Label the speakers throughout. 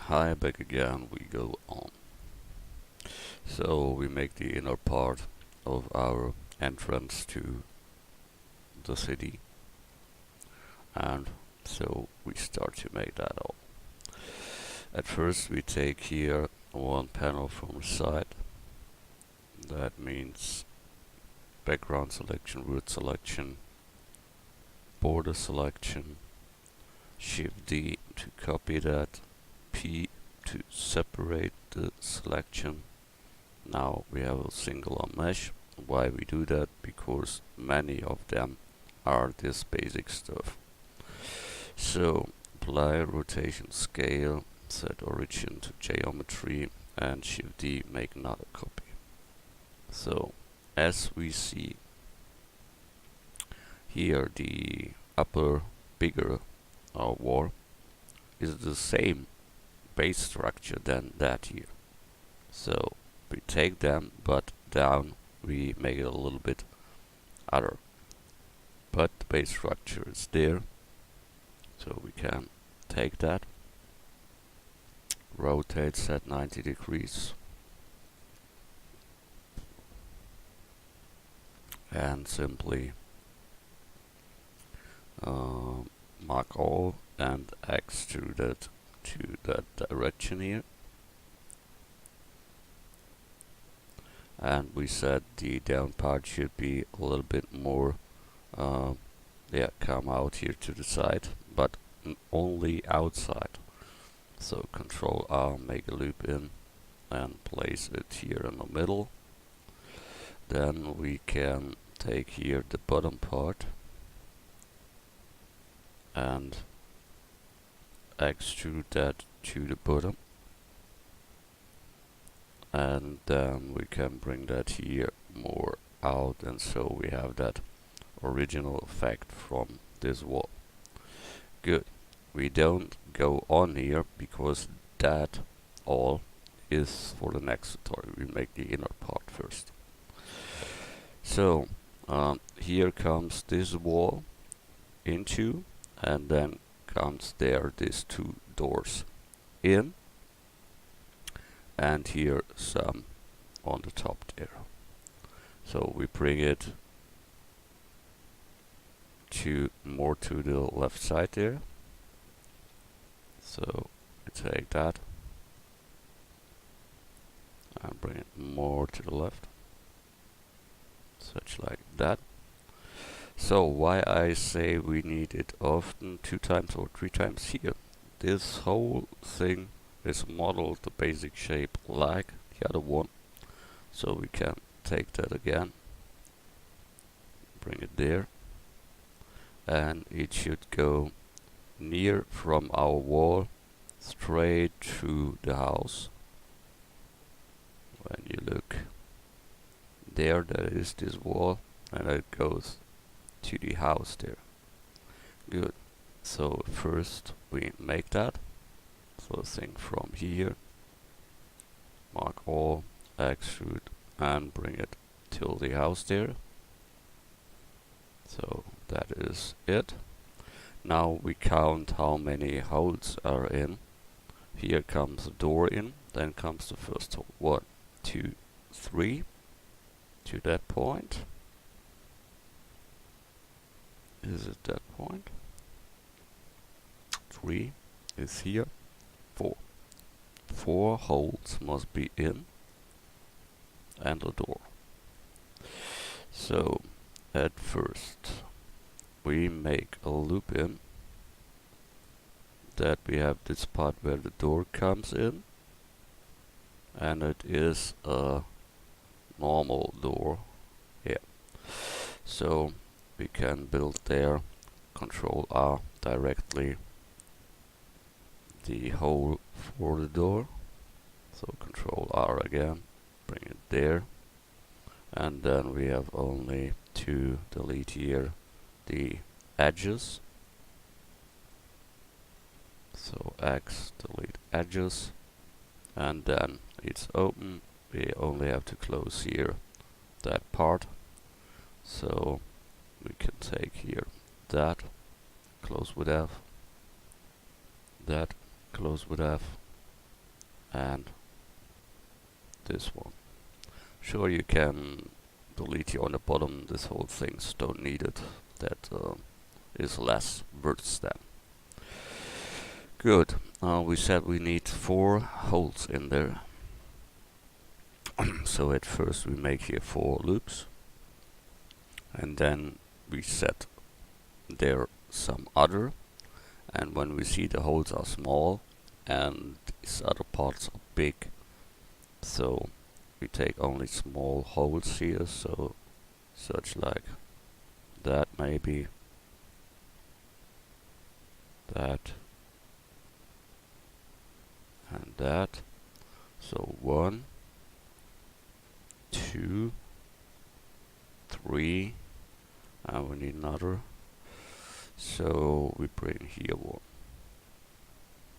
Speaker 1: Hi, back again, we go on. So we make the inner part of our entrance to the city, and so we start to make that all. At first we take here one panel from the side. That means background selection, root selection, border selection, Shift D to copy that, P to separate the selection. Now we have a singular mesh. Why we do that? Because many of them are this basic stuff. So apply rotation scale, set origin to geometry, and Shift D make another copy. So as we see here, the upper bigger wall is the same base structure than that here. So we take them, but down we make it a little bit other. But the base structure is there, so we can take that, rotate, set 90 degrees, and simply mark all and extrude it to that direction here. And we said the down part should be a little bit more come out here to the side, but only outside. So Control R, make a loop in and place it here in the middle. Then we can take here the bottom part and extrude that to the bottom, and then we can bring that here more out, and so we have that original effect from this wall. Good. We don't go on here because that all is for the next tutorial. We make the inner part first. So here comes this wall into, and then comes there these two doors in, and here some on the top there. So we bring it to more to the left side there. So we take that and bring it more to the left, such like that. So why I say we need it often 2 times or 3 times here. This whole thing is modeled the basic shape like the other one. So we can take that again, bring it there, and it should go near from our wall straight to the house. When you look there, that is this wall, and it goes to the house there. Good. So first we make that. So thing from here, mark all, extrude, and bring it till the house there. So that is it. Now we count how many holes are in. Here comes the door in, then comes the first hole. 1, 2, 3 to that point. Is it that point? 3 is here. 4. 4 holes must be in, and a door. So at first we make a loop in, that we have this part where the door comes in, and it is a normal door here. So we can build there, Control R directly the hole for the door. So Control R again, bring it there, and then we have only to delete here the edges. So X, delete edges, and then it's open. We only have to close here that part. So we can take here that, close with F, that, close with F, and this one. Sure, you can delete here on the bottom. This whole things don't need it. That is less words then. Good. We said we need 4 holes in there. So at first we make here 4 loops, and then we set there some other, and when we see the holes are small and these other parts are big, so we take only small holes here, so such like that, maybe that and that. So 1, 2, 3, and we need another, so we bring here 1.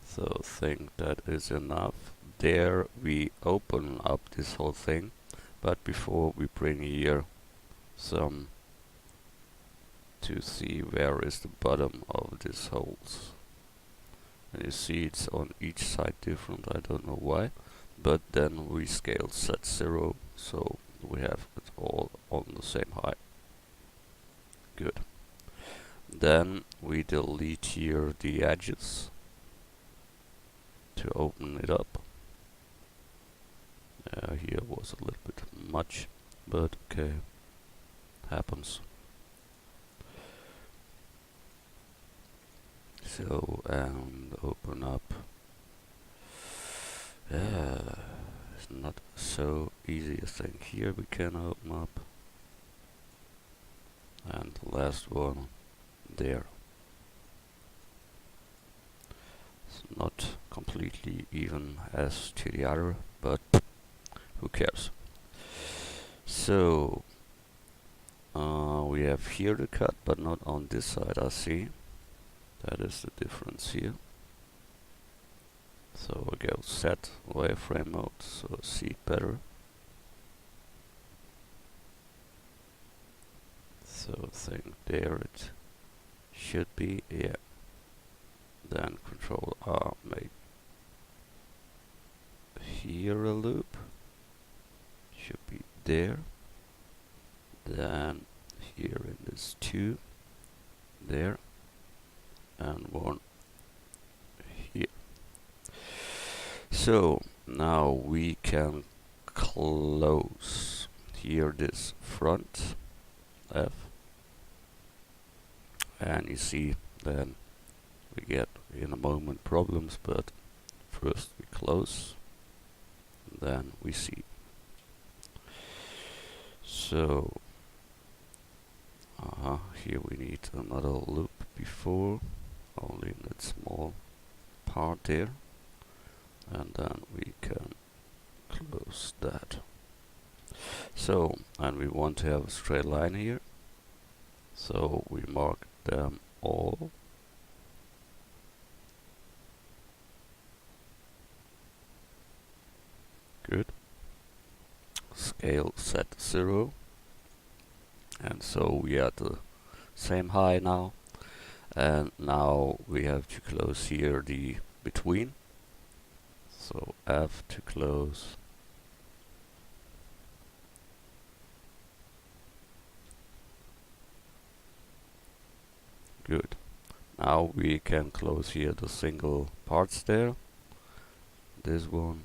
Speaker 1: So think that is enough. There we open up this whole thing, but before we bring here some to see where is the bottom of these holes. And you see it's on each side different, I don't know why, but then we scale set 0, so we have it all on the same height. Good. Then we delete here the edges to open it up. Here was a little bit much, but okay, happens. So, and open up. It's not so easy a thing. Here we can open up. And the last one there. It's not completely even as to the other, but who cares? So we have here the cut, but not on this side, I see. That is the difference here. So I go set wireframe mode, so I see it better. So I think there it should be, yeah. Then Control R, make here a loop, should be there. Then here in this 2, there, and 1 here. So now we can close here this front F, and you see then we get in a moment problems, but first we close, then we see. So here we need another loop before, only in that small part there, and then we can close that. So, and we want to have a straight line here, so we mark them all. Good. Scale set 0, and so we are at the same height now, and now we have to close here the between, so F to close. Good. Now we can close here the single parts there, this one,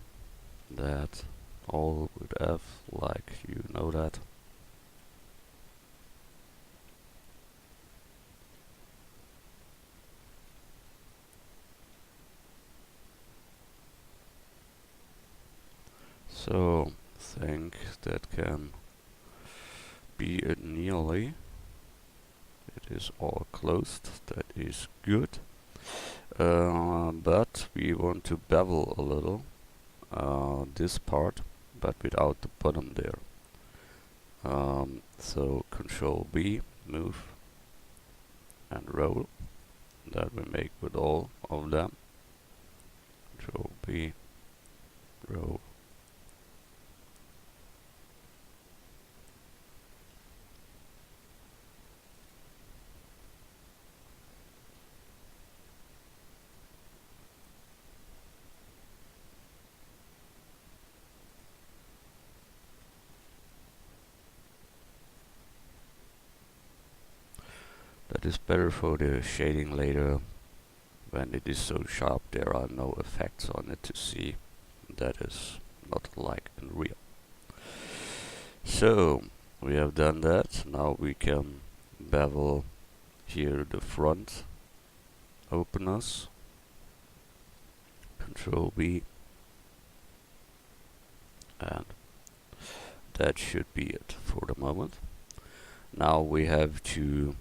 Speaker 1: that, all with F, like you know that. So think that can be it nearly. It is all closed, that is good. But we want to bevel a little this part, but without the bottom there. So Control B, move and roll. That we make with all of them. Control B, roll. That is better for the shading later. When it is so sharp there are no effects on it to see. That is not like in real. So we have done that. Now we can bevel here the front openers. Control B, and that should be it for the moment. Now we have to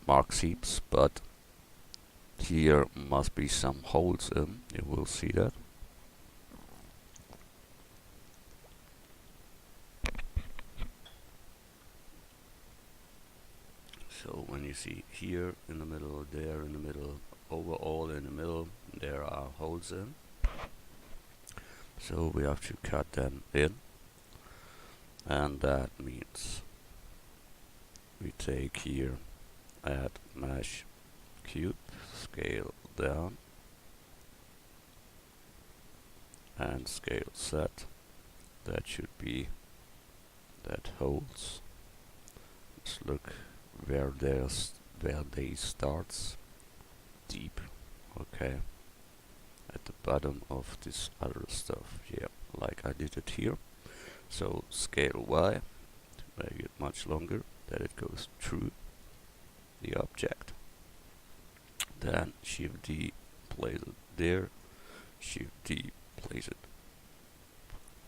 Speaker 1: mark seams, but here must be some holes in. You will see that. So when you see here in the middle, there in the middle, overall in the middle, there are holes in. So we have to cut them in, and that means we take here, add mesh cube, scale down, and scale set. That should be that holes. Let's look where they starts. Deep, okay. At the bottom of this other stuff, yeah, like I did it here. So scale Y to make it much longer, that it goes through the object. Then Shift D, place it there. Shift D, place it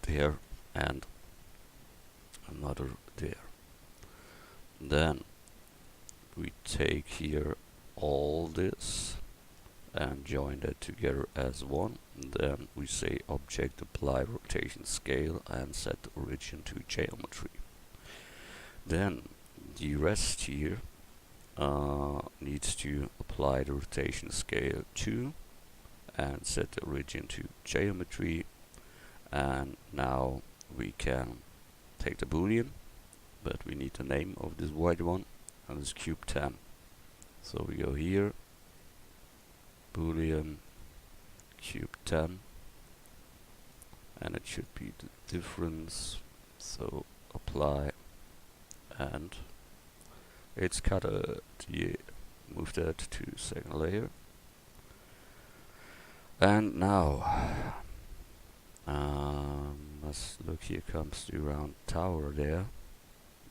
Speaker 1: there, and another there. Then we take here all this and join that together as one. Then we say object apply rotation scale and set the origin to geometry. Then the rest here needs to apply the rotation scale to and set the origin to geometry. And now we can take the boolean, but we need the name of this white one, and it's cube 10. So we go here, boolean cube 10, and it should be the difference. So apply, and it's cut. Yeah, move that to second layer, and now let's look. Here comes the round tower there,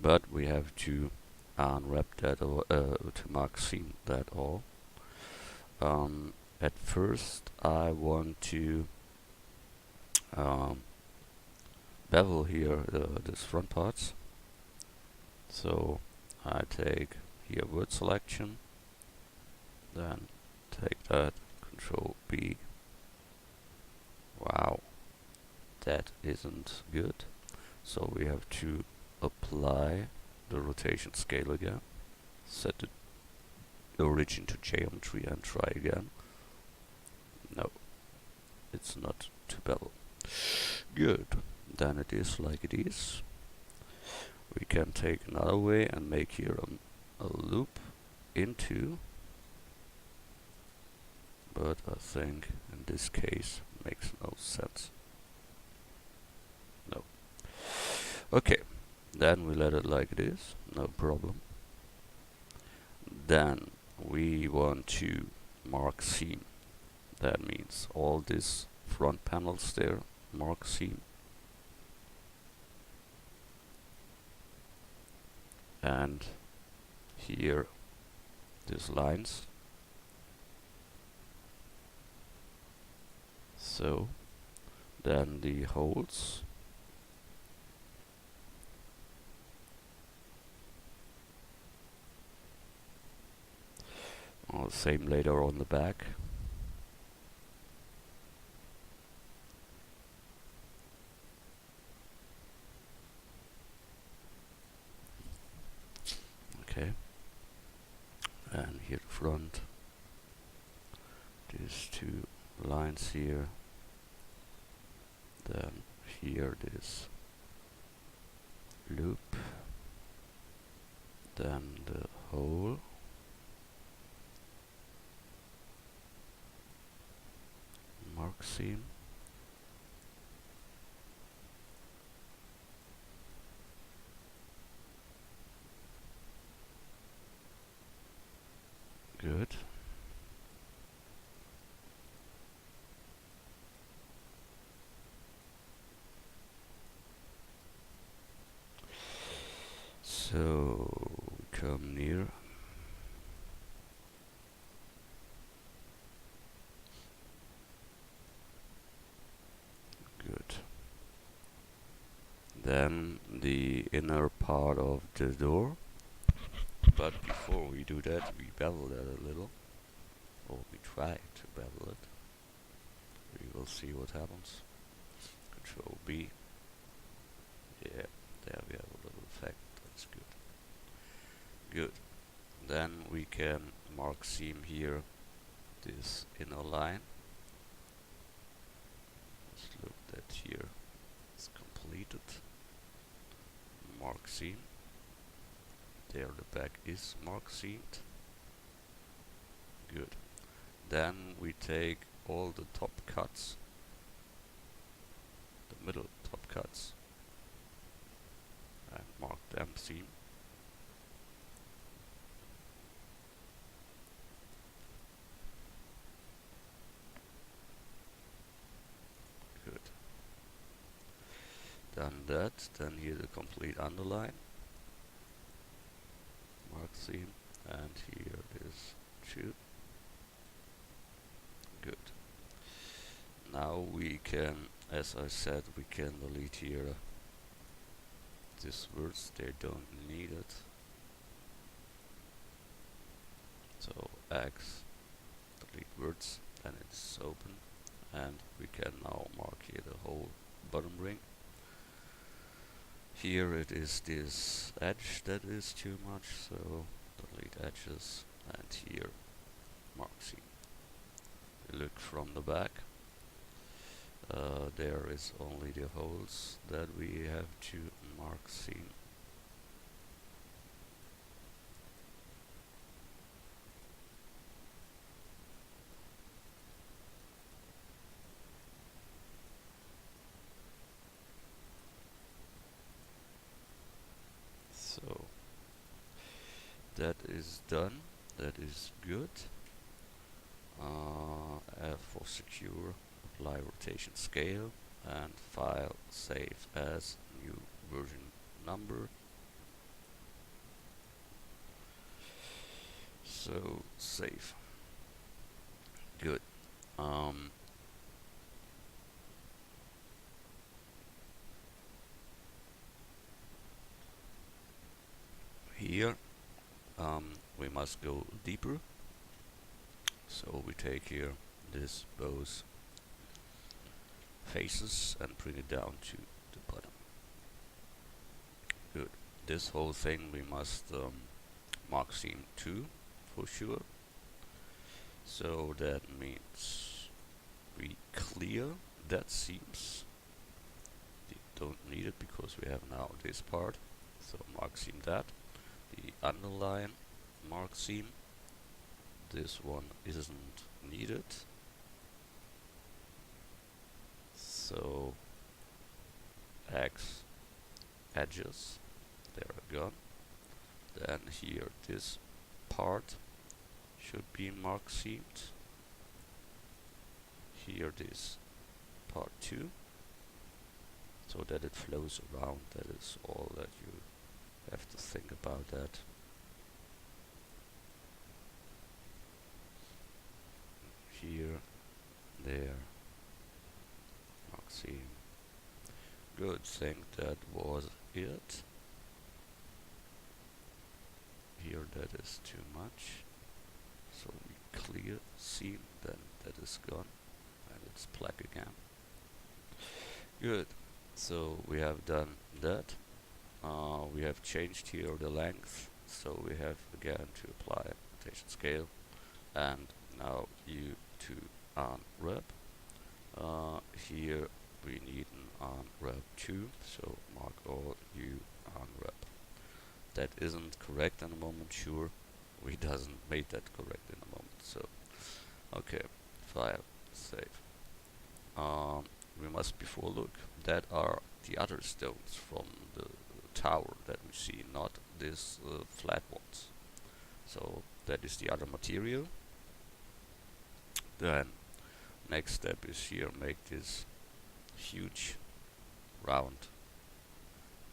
Speaker 1: but we have to unwrap that to mark seam that all. At first I want to bevel here this front parts. So I take here word selection, then take that, Control B. Wow, that isn't good. So we have to apply the rotation scale again, set the origin to geometry, and try again. No, it's not to bevel. Good, then it is like it is. We can take another way and make here a loop into, but I think in this case makes no sense. No. Okay, then we let it like it is, no problem. Then we want to mark seam. That means all these front panels there, mark seam. And here, these lines. So, then the holes. Same later on the back. Okay. And here the front. These two lines here. Then here this loop. Then the hole. Mark seam. So we come near. Good. Then the inner part of the door. But before we do that, we bevel that a little. Or we try to bevel it. We will see what happens. Control B. Yeah, there we have a little effect. That's good. Good. Then we can mark seam here this inner line. Let's look that here. It's completed. Mark seam. There the back is mark seamed. Good. Then we take all the top cuts, the middle top cuts, and mark them seam. Good. Done that. Then here the complete underline. Mark seam, and here is 2. Good. Now we can, as I said, we can delete here these words, they don't need it. So X, delete words, and it's open, and we can now mark here the whole bottom ring. Here it is this edge that is too much, so delete edges, and here mark seam. Look from the back. There is only the holes that we have to mark seam. So that is done. That is good. For secure, apply rotation scale and file save as new version number. So save. Good. Here we must go deeper. So we take here this both faces and bring it down to the bottom. Good. This whole thing we must mark seam 2 for sure. So that means we clear that seams. We don't need it because we have now this part. So mark seam that. The underline mark seam. This one isn't needed. So X edges, they are gone. Then here this part should be mark seamed. Here this part 2, so that it flows around. That is all that you have to think about that. Here, there, mark seam. Good, think that was it. Here that is too much, so we clear seam, then that is gone, and it's black again. Good, so we have done that. We have changed here the length, so we have again to apply rotation scale, and now U to unwrap. Here we need an unwrap 2, so mark all U unwrap. That isn't correct in a moment, sure. We doesn't make that correct in a moment, so okay, file, save. We must before look, that are the other stones from the tower that we see, not these flat ones. So that is the other material. Then next step is here, make this huge round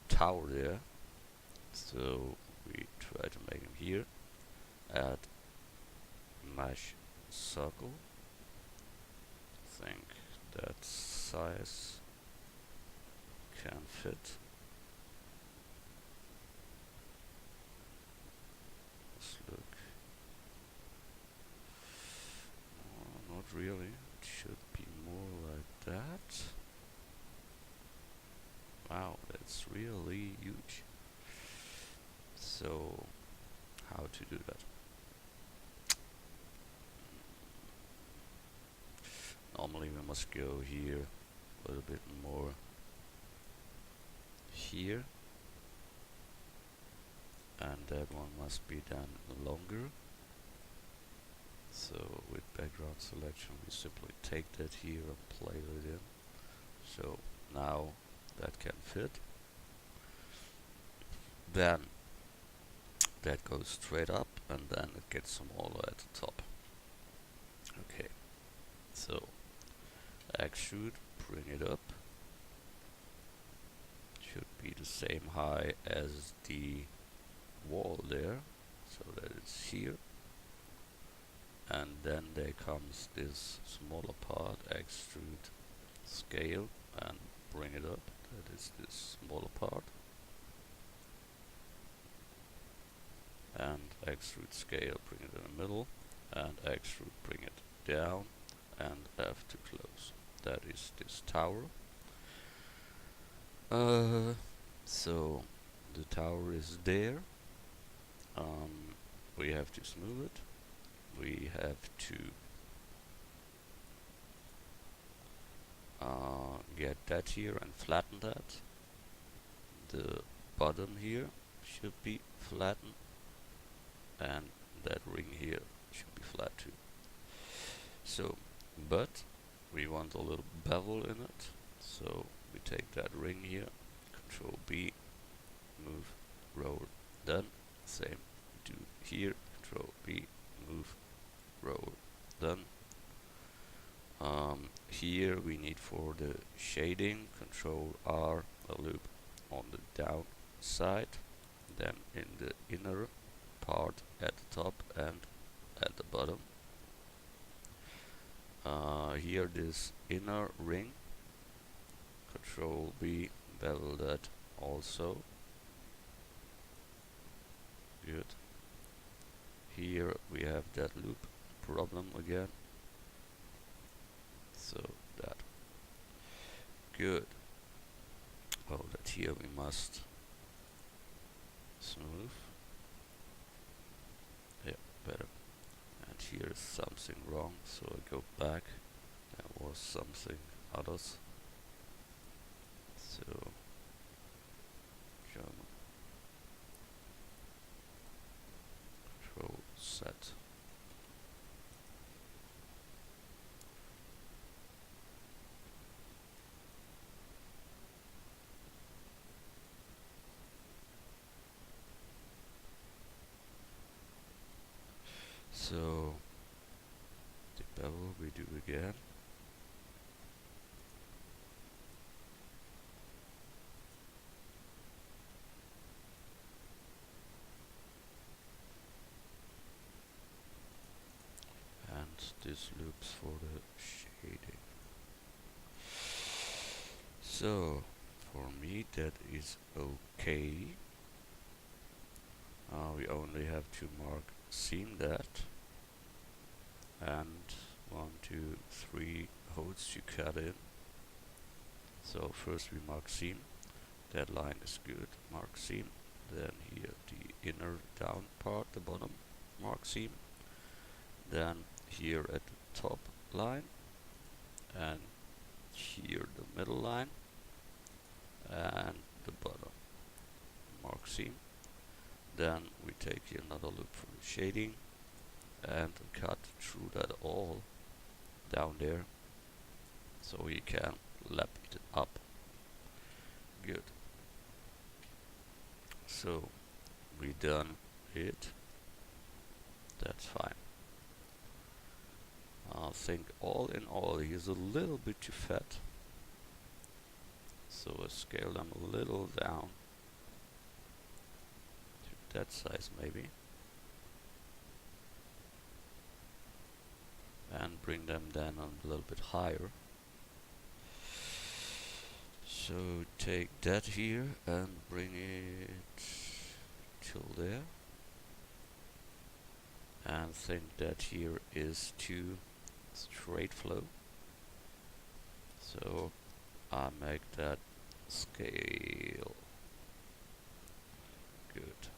Speaker 1: tower there. So we try to make him here. Add mesh circle. Think that size can fit. Let's look. Oh, not really. It should be more like that. Wow, that's really huge. So, how to do that? Normally we must go here a little bit more here, and that one must be done longer. So with background selection we simply take that here and play it in. So now that can fit. Then that goes straight up and then it gets smaller at the top. Okay, so extrude, bring it up. Should be the same height as the wall there, so that it's here. And then there comes this smaller part, extrude scale, and bring it up. That is this smaller part. And extrude scale, bring it in the middle, and extrude, bring it down, and F to close. That is this tower. So the tower is there. We have to smooth it. We have to get that here and flatten that. The bottom here should be flattened, and that ring here should be flat too. So, but we want a little bevel in it, so we take that ring here, Control B, move, roll, done. Same do here, Control B, move, roll, done. Here we need for the shading, Control R, a loop on the down side, then in the inner part at the top and at the bottom. Here this inner ring, Control B, bevel that also. Good. Here we have that loop problem again. So that. Good. Oh, that here we must smooth. Yeah, better. And here is something wrong, so I go back. There was something others. So German. Control set. So the bevel we do again. And this loops for the shading. So for me that is okay. We only have to mark seam that, and 1, 2, 3 holes to cut in. So first we mark seam, that line is good, mark seam. Then here the inner down part, the bottom, mark seam. Then here at the top line, and here the middle line, and the bottom, mark seam. Then we take here another loop for the shading and cut through that all down there, so we can lap it up. Good. So we done it. That's fine. I think all in all he's a little bit too fat, so I scale them a little down. that size maybe, and bring them then on a little bit higher. So take that here and bring it till there, and think that here is too straight flow, so I make that scale. Good.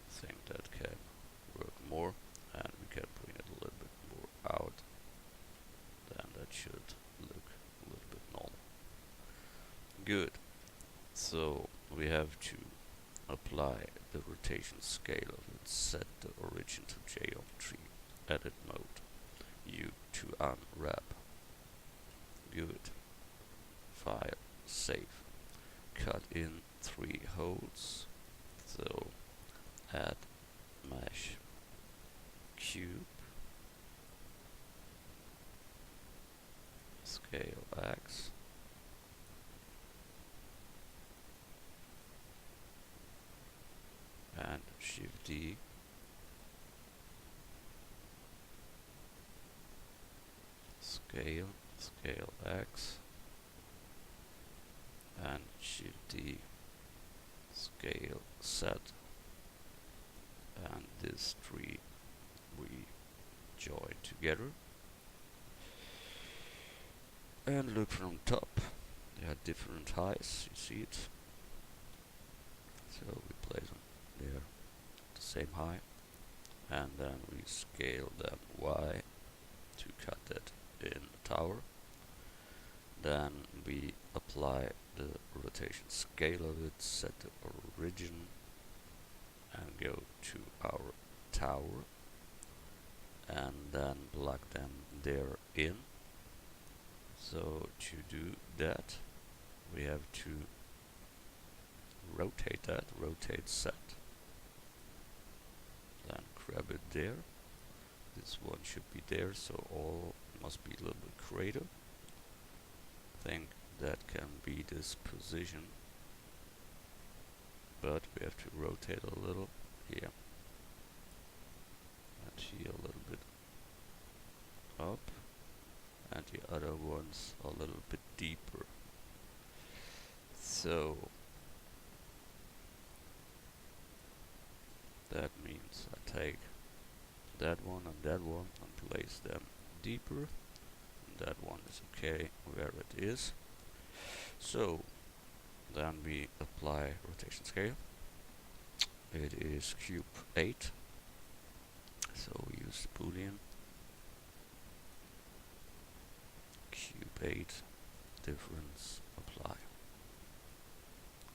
Speaker 1: Think that can work more, and we can bring it a little bit more out. Then that should look a little bit normal. Good. So we have to apply the rotation scale of it, set the origin to geometry, edit mode, U to unwrap. Good. File, save. Cut in 3 holes. So add mesh cube, scale X, and Shift D, scale X, and Shift D, scale Z, and these 3 we join together. And look from top, they are different heights, you see it. So we place them there, the same height, and then we scale them Y to cut that in the tower. Then we apply the rotation scale of it, set the origin, and go to our tower, and then plug them there in. So to do that, we have to rotate that, rotate set, then grab it there. This one should be there, so all must be a little bit greater. I think that can be this position, but we have to rotate a little here and here a little bit up, and the other ones a little bit deeper. So that means I take that one and place them deeper, and that one is okay where it is. So then we apply rotation scale. It is cube 8, so we use the boolean cube 8 difference apply.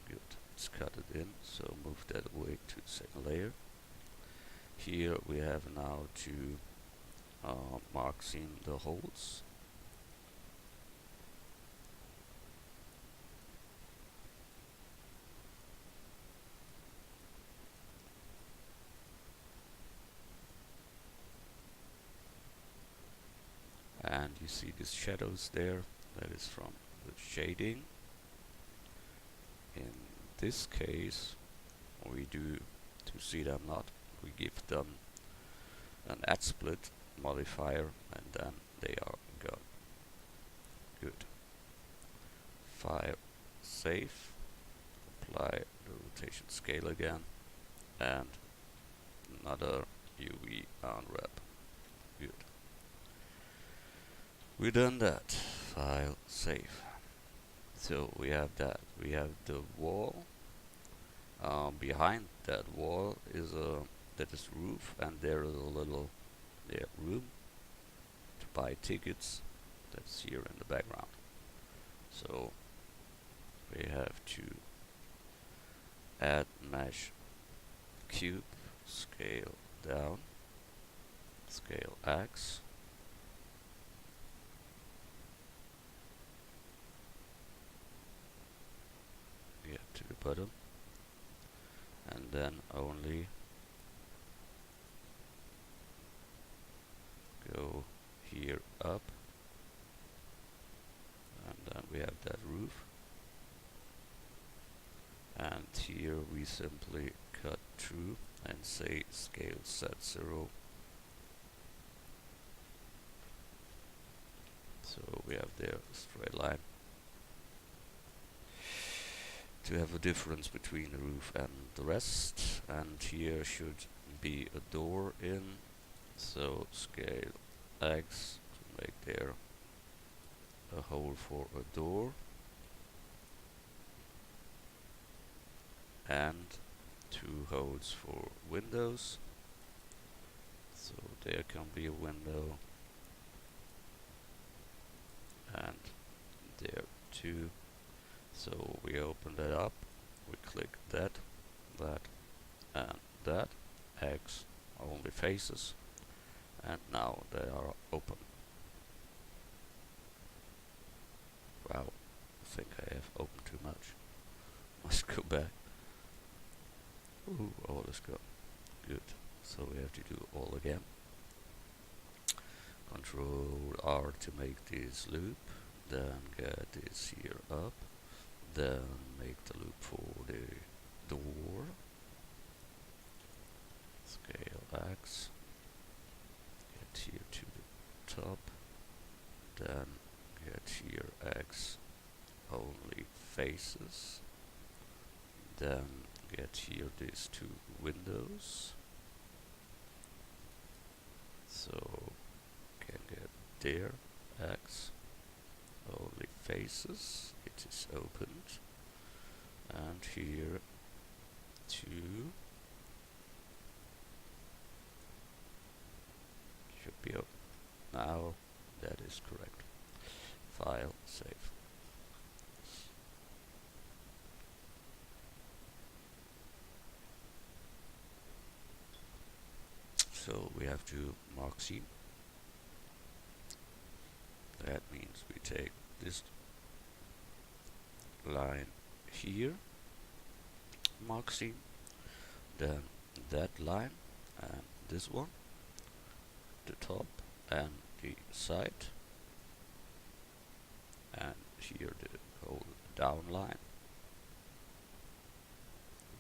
Speaker 1: Good, let's cut it in, so move that away to the second layer. Here we have now to mark in the holes. And you see these shadows there, that is from the shading. In this case, we do, to see them not, we give them an add split modifier, and then they are gone. Good. File, save, apply the rotation scale again, and another UV unwrap. Good. We done that. File, save. So we have that. We have the wall. Behind that wall is that is roof, and there is a little room to buy tickets. That's here in the background. So we have to add mesh cube, scale down, scale X, get to the bottom, and then only go here up, and then we have that roof, and here we simply cut through and say scale set 0. So we have there a straight line. To have a difference between the roof and the rest, and here should be a door in, so scale X to make there a hole for a door, and 2 holes for windows, so there can be a window, and there too. So we open that up, we click that, and that, X only faces, and now they are open. Wow, I think I have opened too much. Must go back. Ooh, all is gone. Good. So we have to do all again. Control R to make this loop, then get this here up, then make the loop for the door, scale X, get here to the top, then get here X only faces, then get here these 2 windows, so can get there X only faces, it is opened, and here 2 should be open. Now that is correct. File, save. So we have to mark seam. That means we take this line here, mark seam, then that line and this one, the top and the side, and here the whole down line.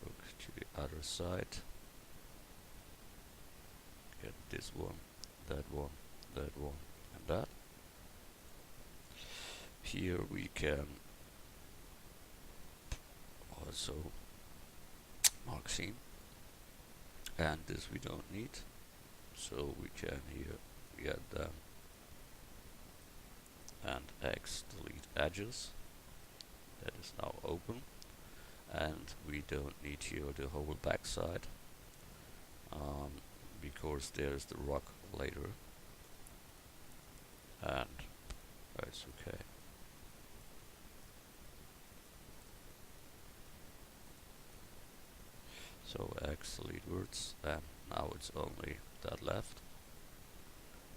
Speaker 1: Look to the other side, get this one, and that. Here we can also mark seam, and this we don't need, so we can here get them and X delete edges. That is now open, and we don't need here the whole backside because there's the rock later, and it's okay. So X delete words, and now it's only that left,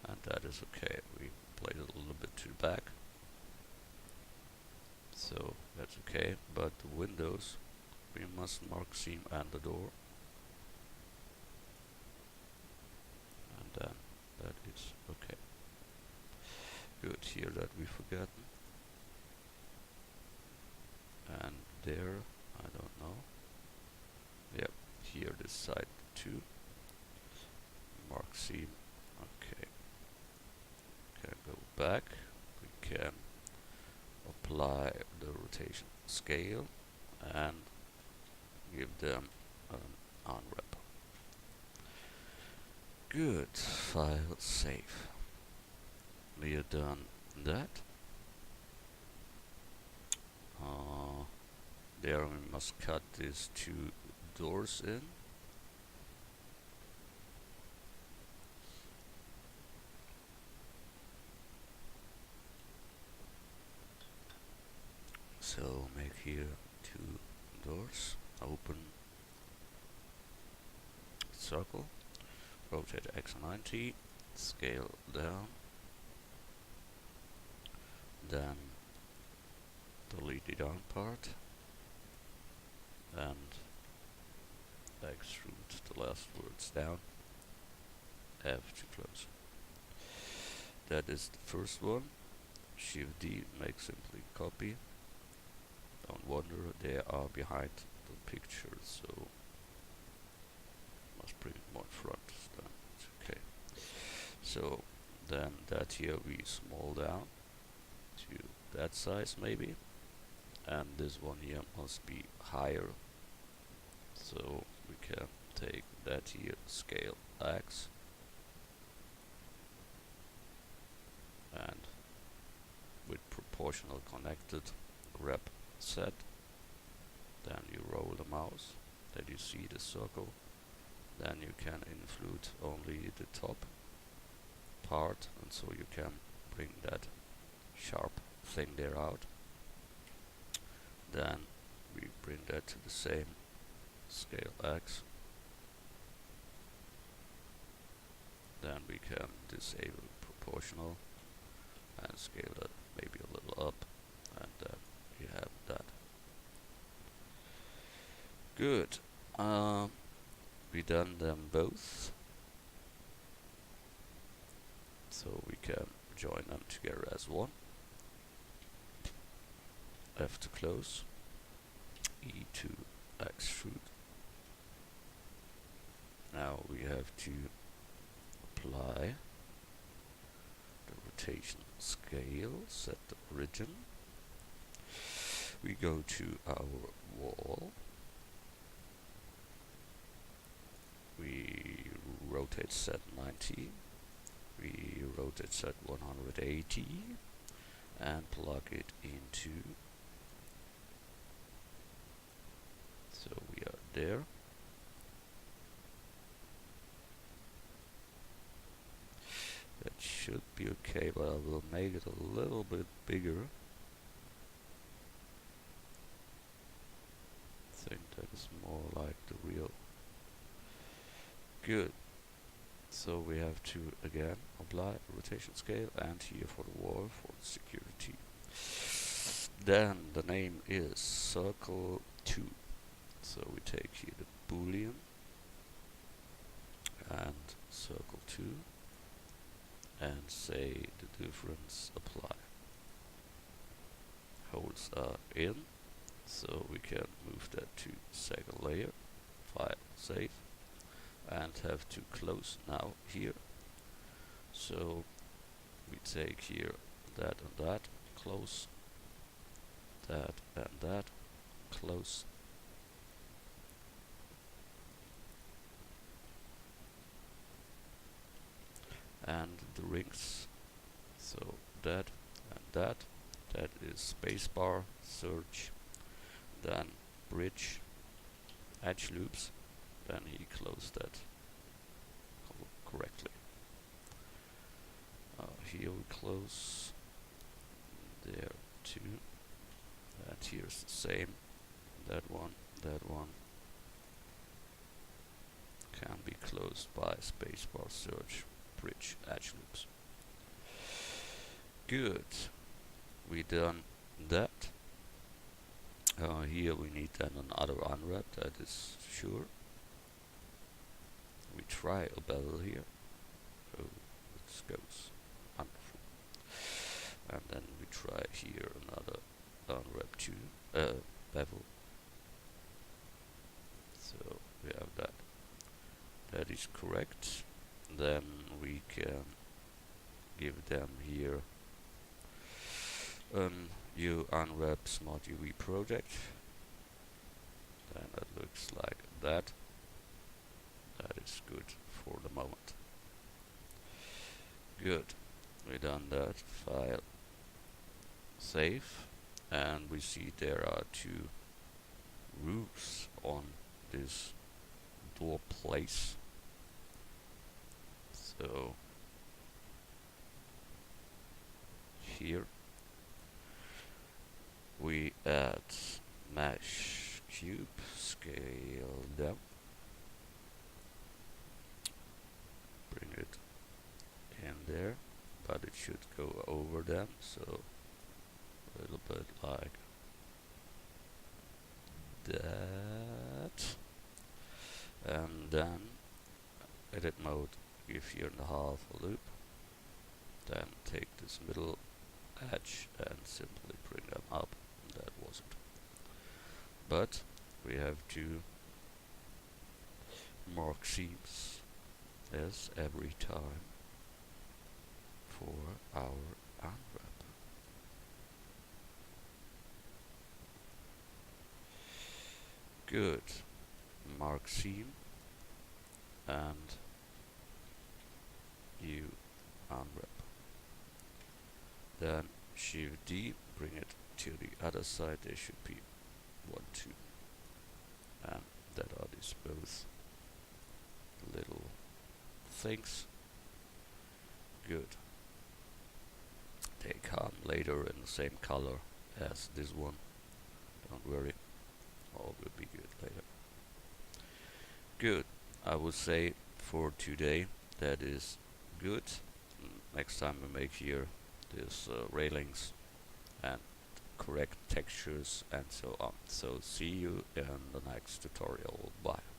Speaker 1: and that is okay. We played it a little bit to the back, so that's okay. But the windows, we must mark seam and the door, and then that is okay. Good, here that we forgotten, and there I don't know. Yep, here this side too. Mark seam. Okay. Can go back. We can apply the rotation scale and give them an unwrap. Good. File save. We have done that. There we must cut these 2 doors in. So make here 2 doors, open circle, rotate X 90, scale down, then delete the down part, and extrude the last words down, F to close. That is the first one. Shift D, make simply copy. Don't wonder, they are behind the picture, so must bring it more in front. Then it's okay. So then that here we small down to that size maybe, and this one here must be higher. So we can take that here scale X and with proportional connected grab set. Then you roll the mouse, then you see the circle, then you can include only the top part, and so you can bring that sharp thing there out. Then we bring that to the same scale X. Then we can disable proportional and scale it maybe a little up, and then you have that. Good. We done them both, so we can join them together as one. F to close, E to extrude. Now we have to apply the rotation scale, set the origin. We go to our wall. We rotate set 90. We rotate set 180 and plug it into. So we are there. That should be okay, but I will make it a little bit bigger. I think that is more like the real. Good. So we have to again apply rotation scale, and here for the wall for the security. Then the name is circle 2. So we take here the boolean and circle 2 and say the difference apply. Holes are in, so we can move that to second layer, file, save, and have to close now here. So we take here that and that, close, that and that, close, and the rings, so that and that is spacebar, search, then bridge, edge loops, then he closed that correctly. Here we close, there too, and here's the same, that one can be closed by spacebar, search, bridge, edge loops. Good, we done that. Here we need then another unwrap, that is sure. We try a bevel here. Oh, it goes wonderful. And then we try here another unwrap too, bevel. So we have that. That is correct. Then we can give them here you unwrap smart UV project. Then it looks like that. That is good for the moment. Good. We done that. File, save, and we see there are two roofs on this door place. So here we add mesh cube, scale them, bring it in there, but it should go over them, so a little bit like that. And then edit mode, give here in the half a loop, then take this middle edge and simply bring them up. That wasn't, but we have to mark seams as every time for our unwrap. Good. Mark seam and you unwrap. Then Shift D, bring it to the other side. There should be 1, 2, and that are these both little things. Good. They come later in the same color as this one. Don't worry, all will be good later. Good. I would say for today that is good. Next time we make here these railings and correct textures and so on. So see you in the next tutorial. Bye.